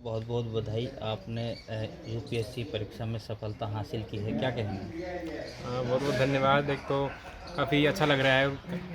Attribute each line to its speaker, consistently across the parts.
Speaker 1: बहुत बहुत बधाई। आपने यूपीएससी परीक्षा में सफलता हासिल की है, क्या कहेंगे?
Speaker 2: हाँ, बहुत बहुत धन्यवाद। एक तो काफ़ी अच्छा लग रहा है,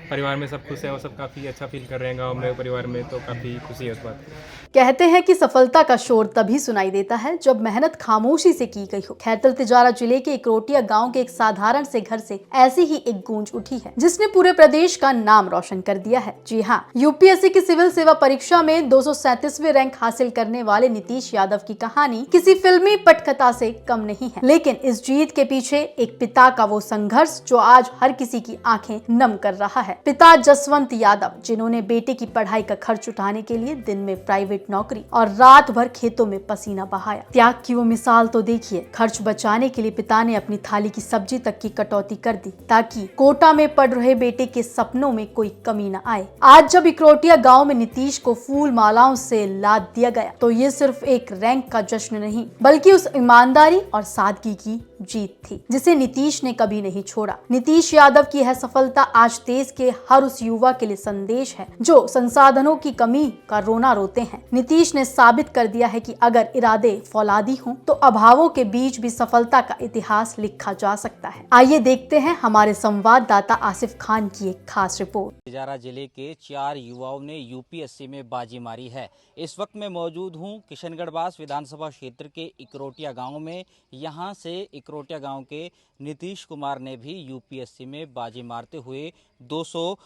Speaker 2: परिवार में सब खुश है और सब काफ़ी अच्छा फील कर रहे हैं। गांव में परिवार में तो काफ़ी खुशी है उस बात की।
Speaker 3: कहते हैं कि सफलता का शोर तभी सुनाई देता है जब मेहनत खामोशी से की गई हो। खैरतल तिजारा जिले के इकरोटिया गांव के एक साधारण से घर से ऐसी ही एक गूंज उठी है जिसने पूरे प्रदेश का नाम रोशन कर दिया है। जी हाँ, यूपीएससी की सिविल सेवा परीक्षा में 237वें रैंक हासिल करने वाले नीतीश यादव की कहानी किसी फिल्मी पटकथा से कम नहीं है। लेकिन इस जीत के पीछे एक पिता का वो संघर्ष जो आज हर किसी की आंखें नम कर रहा है। पिता जसवंत यादव, जिन्होंने बेटे की पढ़ाई का खर्च उठाने के लिए दिन में प्राइवेट नौकरी और रात भर खेतों में पसीना बहाया। त्याग की वो मिसाल तो देखिए। खर्च बचाने के लिए पिता ने अपनी थाली की सब्जी तक की कटौती कर दी ताकि कोटा में पढ़ रहे बेटे के सपनों में कोई कमी न आए। आज जब इकरोटिया गांव में नीतीश को फूल मालाओं से लाद दिया गया तो ये सिर्फ एक रैंक का जश्न नहीं बल्कि उस ईमानदारी और सादगी की जीत थी जिसे नीतीश ने कभी नहीं छोड़ा। नीतीश यादव की यह सफलता आज देश के हर उस युवा के लिए संदेश है जो संसाधनों की कमी का रोना रोते हैं। नीतीश ने साबित कर दिया है कि अगर इरादे फौलादी हों तो अभावों के बीच भी सफलता का इतिहास लिखा जा सकता है। आइए देखते हैं हमारे संवाददाता आसिफ खान की एक खास रिपोर्ट।
Speaker 1: तिजारा जिले के 4 युवाओं ने यूपीएससी में बाजी मारी है। इस वक्त मैं मौजूद हूं किशनगढ़बास विधानसभा क्षेत्र के इकरोटिया गांव में। यहां से इकरोटिया गांव के नीतीश कुमार ने भी यूपीएससी में बाजी मारते हुए 200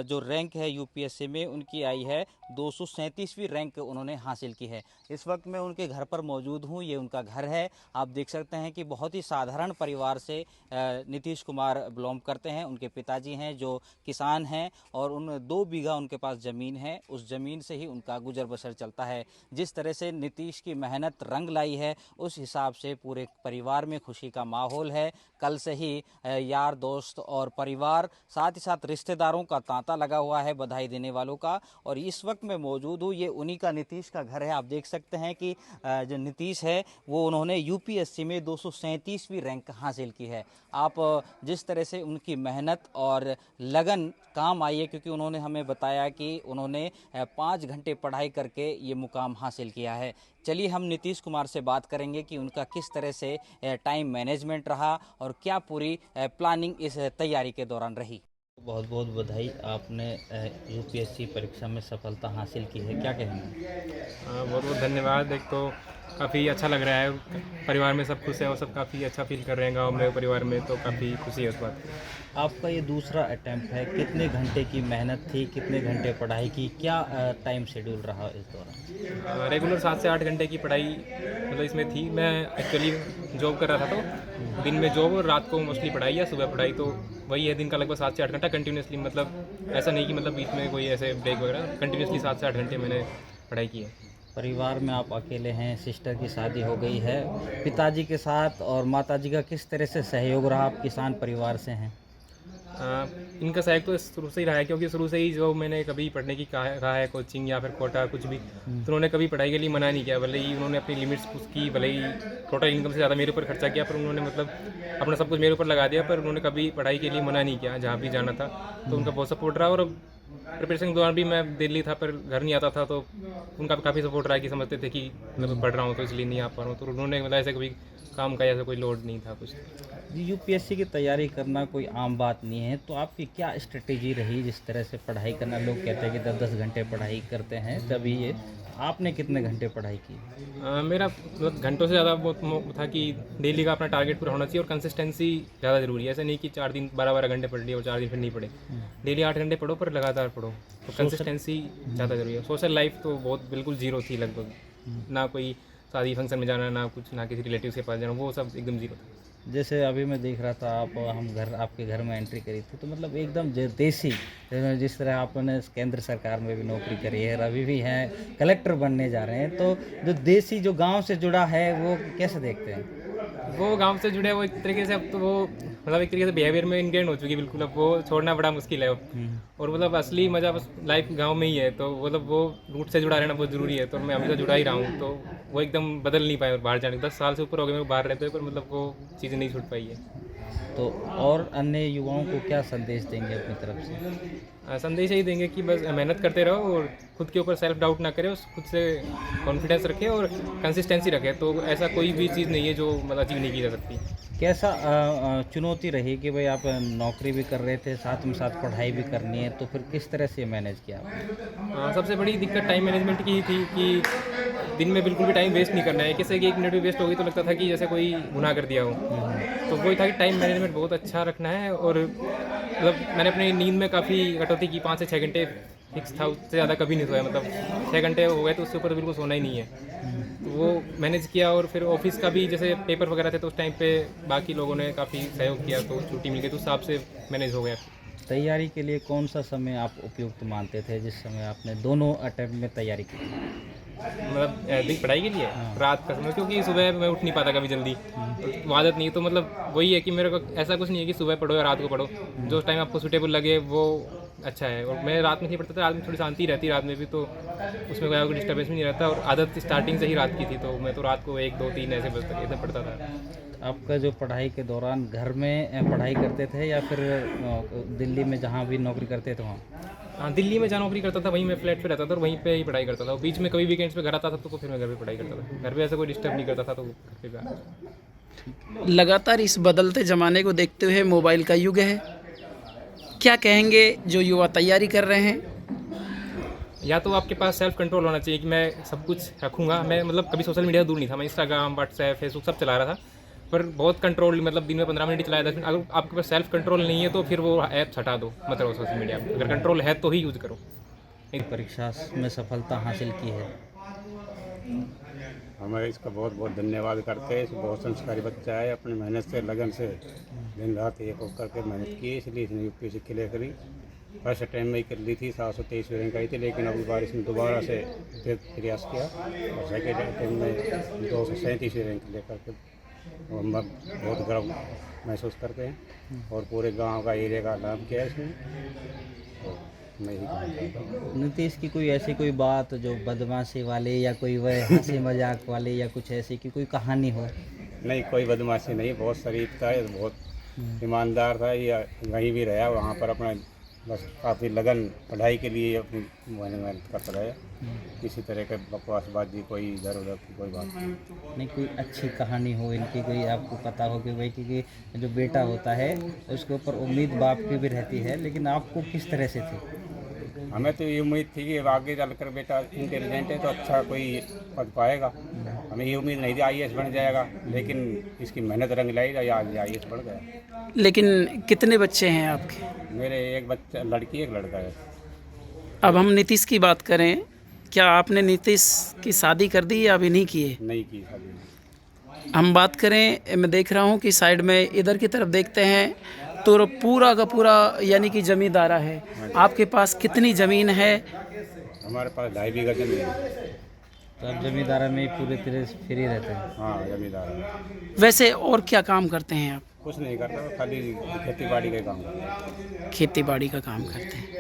Speaker 1: जो रैंक है यूपीएससी में उनकी आई है 237वीं रैंक उन्होंने हासिल की है। इस वक्त मैं उनके घर पर मौजूद हूं, ये उनका घर है। आप देख सकते हैं कि बहुत ही साधारण परिवार से नीतीश कुमार बिलोंग करते हैं। उनके पिताजी हैं जो किसान हैं और उन 2 बीघा उनके पास ज़मीन है, उस ज़मीन से ही उनका गुजर बसर चलता है। जिस तरह से नीतीश की मेहनत रंग लाई है उस हिसाब से पूरे परिवार में खुशी का माहौल है। कल से ही यार दोस्त और परिवार साथ ही साथ रिश्तेदारों का तांता लगा हुआ है बधाई देने वालों का। और इस वक्त मैं मौजूद हूँ, ये उन्हीं का नीतीश का घर है। आप देख सकते हैं कि जो नीतीश है वो उन्होंने यूपीएससी में 237वीं रैंक हासिल की है। आप जिस तरह से उनकी मेहनत और लगन काम आई है, क्योंकि उन्होंने हमें बताया कि उन्होंने 5 घंटे पढ़ाई करके ये मुकाम हासिल किया है। चलिए हम नीतीश कुमार से बात करेंगे कि उनका किस तरह से टाइम मैनेजमेंट रहा और क्या पूरी प्लानिंग इस तैयारी के दौरान रही। बहुत बहुत बधाई। आपने यूपीएससी परीक्षा में सफलता हासिल की है, क्या कहेंगे?
Speaker 2: हाँ, बहुत बहुत धन्यवाद। एक तो काफ़ी अच्छा लग रहा है, परिवार में सब खुश है और सब काफ़ी अच्छा फील कर रहे हैं। गांव में परिवार में तो काफ़ी खुशी है उस बात की।
Speaker 1: आपका ये दूसरा अटेम्प्ट है, कितने घंटे की मेहनत थी, कितने घंटे पढ़ाई की, क्या टाइम शेड्यूल रहा इस दौरान?
Speaker 2: रेगुलर 7 से 8 घंटे की पढ़ाई मतलब इसमें थी। मैं एक्चुअली जॉब कर रहा था तो दिन में जॉब और रात को मोस्टली पढ़ाई या सुबह पढ़ाई, तो वही है दिन का लगभग 7 से 8 घंटा कंटिन्यूसली। मतलब ऐसा नहीं कि मतलब बीच में कोई ऐसे ब्रेक वगैरह, कंटिन्यूसली 7 से 8 घंटे मैंने पढ़ाई की है।
Speaker 1: परिवार में आप अकेले हैं, सिस्टर की शादी हो गई है, पिताजी के साथ और माताजी का किस तरह से सहयोग रहा? आप किसान परिवार से हैं।
Speaker 2: इनका सहयोग तो शुरू से ही रहा है, क्योंकि शुरू से ही जो मैंने कभी पढ़ने की कहा है कोचिंग या फिर कोटा कुछ भी, तो उन्होंने कभी पढ़ाई के लिए मना नहीं किया। भले ही उन्होंने अपनी लिमिट्स उसकी, भले ही टोटल इनकम से ज़्यादा मेरे ऊपर खर्चा किया, पर उन्होंने मतलब अपना सब कुछ मेरे ऊपर लगा दिया, पर उन्होंने कभी पढ़ाई के लिए मना नहीं किया जहाँ भी जाना था। तो उनका बहुत सपोर्ट रहा। और प्रिपरेशन के दौरान भी मैं दिल्ली था पर घर नहीं आता था, तो उनका भी काफ़ी सपोर्ट रहा कि समझते थे कि मतलब पढ़ रहा हूँ तो इसलिए नहीं आ पा रहा हूँ। तो उन्होंने मतलब ऐसे कभी काम का ऐसा कोई लोड नहीं था कुछ।
Speaker 1: यूपीएससी की तैयारी करना कोई आम बात नहीं है, तो आपकी क्या स्ट्रेटेजी रही जिस तरह से पढ़ाई करना? लोग कहते हैं कि 10-10 घंटे पढ़ाई करते हैं, तभी ये आपने कितने घंटे पढ़ाई की?
Speaker 2: मेरा मतलब घंटों से ज़्यादा वो था कि डेली का अपना टारगेट पूरा होना चाहिए और कंसिस्टेंसी ज़्यादा ज़रूरी है। ऐसा नहीं कि 4 दिन 12-12 घंटे पढ़ लिए और 4 दिन फिर नहीं पढ़े। डेली 8 घंटे पढ़ो पर लगातार पढ़ो, तो कंसिस्टेंसी ज़्यादा ज़रूरी है। सोशल लाइफ तो बहुत बिल्कुल ज़ीरो थी लगभग, ना कोई शादी फंक्शन में जाना, ना कुछ, ना किसी रिलेटिव के पास जाना, वो सब एकदम ज़ीरो था।
Speaker 1: जैसे अभी मैं देख रहा था आपके घर में एंट्री करी थी, तो मतलब एकदम देसी, जिस तरह आपने केंद्र सरकार में भी नौकरी करी है और अभी भी हैं, कलेक्टर बनने जा रहे हैं, तो जो देसी जो गांव से जुड़ा है वो कैसे देखते हैं?
Speaker 2: वो गांव से जुड़े, वो एक तरीके से अब तो वो मतलब एक तरीके से बिहेवियर में इनग्रेन हो चुकी है बिल्कुल। अब वो छोड़ना बड़ा मुश्किल है। और मतलब असली मज़ा बस लाइफ गांव में ही है, तो मतलब वो रूट से जुड़ा रहना बहुत ज़रूरी है। तो मैं हमेशा जुड़ा ही रहा हूँ, तो वो एकदम बदल नहीं पाए। बाहर जाने 10 साल से ऊपर हो गए मेरे को बाहर रहते हुए, पर मतलब वो चीज़ें नहीं छूट पाई है।
Speaker 1: तो और अन्य युवाओं को क्या संदेश देंगे अपनी तरफ से?
Speaker 2: संदेश यही देंगे कि बस मेहनत करते रहो और खुद के ऊपर सेल्फ डाउट ना करें, उस खुद से कॉन्फिडेंस रखें और कंसिस्टेंसी रखें। तो ऐसा कोई भी चीज़ नहीं है जो मतलब अचीव नहीं की जा सकती।
Speaker 1: कैसा चुनौती रही कि भाई आप नौकरी भी कर रहे थे, साथ में साथ पढ़ाई भी करनी है, तो फिर किस तरह से मैनेज किया आपने?
Speaker 2: सबसे बड़ी दिक्कत टाइम मैनेजमेंट की ही थी कि दिन में बिल्कुल भी टाइम वेस्ट नहीं करना है। किसी की 1 मिनट भी वेस्ट हो गई तो लगता था कि जैसे कोई गुनाह कर दिया हो। तो वही था कि टाइम मैनेजमेंट बहुत अच्छा रखना है। और मतलब मैंने अपनी नींद में काफ़ी कटौती की, 5 से 6 घंटे फिक्स था, उससे ज़्यादा कभी नहीं सोया। मतलब 6 घंटे हो गए तो उससे ऊपर तो बिल्कुल सोना ही नहीं है। तो वो मैनेज किया। और फिर ऑफिस का भी जैसे पेपर वगैरह थे तो उस टाइम पे बाकी लोगों ने काफ़ी सहयोग किया, तो छुट्टी मिल गई, तो उस हिसाब से मैनेज हो गया।
Speaker 1: तैयारी के लिए कौन सा समय आप उपयुक्त मानते थे जिस समय आपने दोनों अटेम्प्ट में तैयारी की?
Speaker 2: मतलब दिन पढ़ाई के लिए रात का समय, क्योंकि सुबह मैं उठ नहीं पाता कभी जल्दी, तो आदत नहीं। तो मतलब वही है कि मेरे को ऐसा कुछ नहीं है कि सुबह पढ़ो या रात को पढ़ो, जो टाइम आपको सूटेबल लगे वो अच्छा है। और मैं रात में नहीं पढ़ता था, रात में थोड़ी शांति रहती रात में भी, तो उसमें कोई डिस्टर्बेंस भी नहीं रहता। और आदत स्टार्टिंग से ही रात की थी, तो मैं तो रात को 1, 2, 3 ऐसे बजे तक इतना पढ़ता था।
Speaker 1: आपका जो पढ़ाई के दौरान घर में पढ़ाई करते थे या फिर दिल्ली में जहाँ भी नौकरी करते थे वहाँ?
Speaker 2: हाँ, दिल्ली में जहाँ नौकरी करता था वहीं मैं फ्लैट पे रहता था और वहीं पे ही पढ़ाई करता था। और बीच में कभी वीकेंड्स पे घर आता था तो फिर मैं घर पे पढ़ाई करता था। घर पे ऐसा कोई डिस्टर्ब नहीं करता था, तो घर पे
Speaker 4: लगातार इस बदलते ज़माने को देखते हुए मोबाइल का युग है, क्या कहेंगे जो युवा तैयारी कर रहे हैं?
Speaker 2: या तो आपके पास सेल्फ कंट्रोल होना चाहिए कि मैं सब कुछ रखूँगा। मैं मतलब कभी सोशल मीडिया दूर नहीं था, मैं इंस्टाग्राम, व्हाट्सएप, फेसबुक सब चला रहा था, पर बहुत कंट्रोल, मतलब दिन में 15 मिनट ही चलाया 10 मिनट। अगर आपके पास सेल्फ कंट्रोल नहीं है तो फिर वो ऐप हटा दो, मत रहो सोशल मीडिया। अगर कंट्रोल है तो ही यूज़ करो।
Speaker 1: परीक्षा में सफलता हासिल की है,
Speaker 5: हमें इसका बहुत बहुत धन्यवाद करते हैं। बहुत संस्कारी बच्चा है, अपनी मेहनत से, लगन से दिन रात एक हो करके मेहनत की, इसलिए इसने यूपीएससी क्लियर करी। फर्स्ट टाइम में ही कर ली थी, 723 रैंक आई थी, लेकिन अभी बार इसने दोबारा से फिर प्रयास किया और सेकेंड टाइम में 237 रैंक ले करके और हम बहुत गर्व महसूस करते हैं। और पूरे गांव का, एरिया का नाम किया है इसने। तो मैं यही कहना चाहता हूँ।
Speaker 1: नीतीश की कोई ऐसी कोई बात जो बदमाशी वाले या कोई वह हंसी मजाक वाले या कुछ ऐसी की कोई कहानी हो?
Speaker 5: नहीं, कोई बदमाशी नहीं, बहुत शरीफ था, बहुत ईमानदार था। ये वहीं भी रहा, वहाँ पर अपना बस काफ़ी लगन पढ़ाई के लिए अपनी मेहनत करता रहा। किसी तरह के बकवासबाजी कोई इधर उधर की कोई बात
Speaker 1: नहीं, कोई अच्छी कहानी हो इनकी, कोई आपको पता हो कि भाई क्योंकि जो बेटा होता है उसके ऊपर उम्मीद बाप की भी रहती है, लेकिन आपको किस तरह से थी?
Speaker 5: हमें तो ये उम्मीद थी कि आगे चलकर बेटा इंटेलिजेंट है तो अच्छा कोई पद पाएगा। हमें ये उम्मीद नहीं थी IAS बन जाएगा, लेकिन इसकी मेहनत रंग लाई, आज IAS बढ़ गया।
Speaker 4: लेकिन कितने बच्चे हैं आपके?
Speaker 5: मेरे एक बच्चा लड़की, एक लड़का है।
Speaker 4: अब हम नीतीश की बात करें, क्या आपने नीतीश की शादी कर दी या अभी नहीं की है?
Speaker 5: नहीं की शादी।
Speaker 4: हम बात करें, मैं देख रहा हूँ कि साइड में इधर की तरफ देखते हैं तो पूरा का पूरा यानी कि जमींदारा है। आपके पास कितनी ज़मीन है?
Speaker 5: हमारे पास 2.5 बीघा जमीन है।
Speaker 1: तो आप जमींदारा में पूरे तरह से फ्री रहते हैं?
Speaker 5: हाँ, जमींदार।
Speaker 4: वैसे और क्या काम करते हैं आप?
Speaker 5: कुछ नहीं करता, खाली खेती बाड़ी का काम करता है।
Speaker 4: खेती बाड़ी का काम करते हैं।